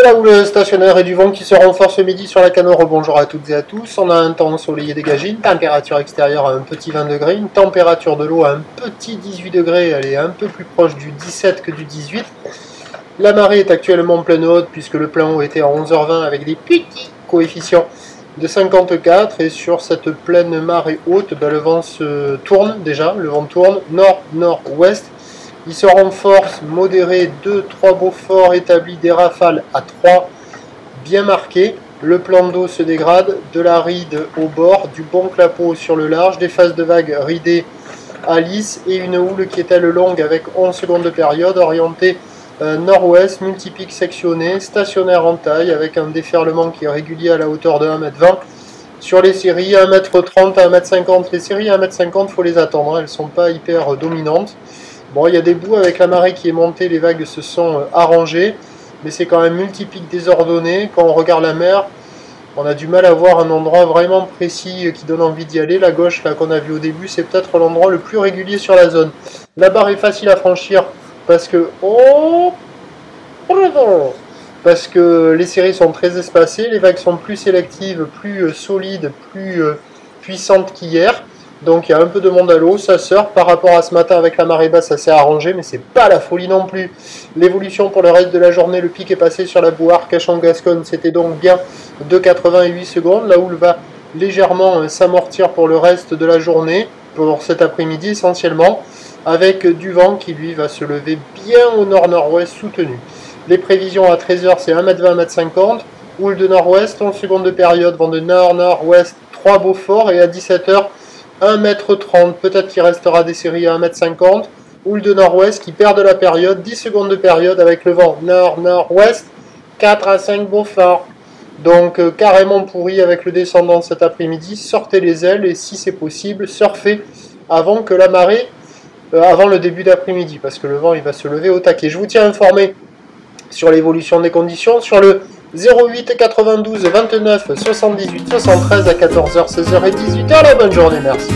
la houle stationnaire et du vent qui se renforce ce midi sur la Canore. Bonjour à toutes et à tous. On a un temps ensoleillé dégagé, une température extérieure à un petit 20 degrés, une température de l'eau à un petit 18 degrés. Elle est un peu plus proche du 17 que du 18. La marée est actuellement en pleine haute puisque le plein eau était à 11h20 avec des petits coefficients de 54. Et sur cette pleine marée haute, le vent se tourne déjà. Le vent tourne nord-nord-ouest. Il se renforce, modéré, 2-3 beaux forts établis, des rafales à 3 bien marquées. Le plan d'eau se dégrade, de la ride au bord, du bon clapot sur le large, des phases de vagues ridées à lisse et une houle qui est elle longue avec 11 secondes de période, orientée nord-ouest, multipique sectionné, stationnaire en taille avec un déferlement qui est régulier à la hauteur de 1m20. Sur les séries, 1m30 à 1m50, les séries à 1m50, il faut les attendre, elles ne sont pas hyper dominantes. Bon, il y a des bouts avec la marée qui est montée, les vagues se sont arrangées, mais c'est quand même multiplique désordonné. Quand on regarde la mer, on a du mal à voir un endroit vraiment précis qui donne envie d'y aller. La gauche, là, qu'on a vu au début, c'est peut-être l'endroit le plus régulier sur la zone. La barre est facile à franchir parce que... parce que les séries sont très espacées, les vagues sont plus sélectives, plus solides, plus puissantes qu'hier. Donc il y a un peu de monde à l'eau, ça sort. Par rapport à ce matin avec la marée basse, ça s'est arrangé, mais c'est pas la folie non plus. L'évolution pour le reste de la journée, le pic est passé sur la Bouarque Cachan-Gascogne, c'était donc bien de 88 secondes. La houle va légèrement s'amortir pour le reste de la journée, pour cet après-midi essentiellement, avec du vent qui lui va se lever bien au nord-nord-ouest soutenu. Les prévisions à 13h, c'est 1m20, 1m50. Houle de nord-ouest, 11 secondes de période, vent de nord-nord-ouest, 3 beaux forts, et à 17h, 1m30, peut-être qu'il restera des séries à 1m50. Houle de nord-ouest qui perd de la période, 10 secondes de période avec le vent nord-nord-ouest, 4 à 5 beaux forts. Donc carrément pourri avec le descendant cet après-midi. Sortez les ailes et si c'est possible, surfez avant que la marée, avant le début d'après-midi, parce que le vent il va se lever au taquet. Je vous tiens informé sur l'évolution des conditions, sur le 08 92 29 78 73 à 14h, 16h et 18h. La bonne journée, merci.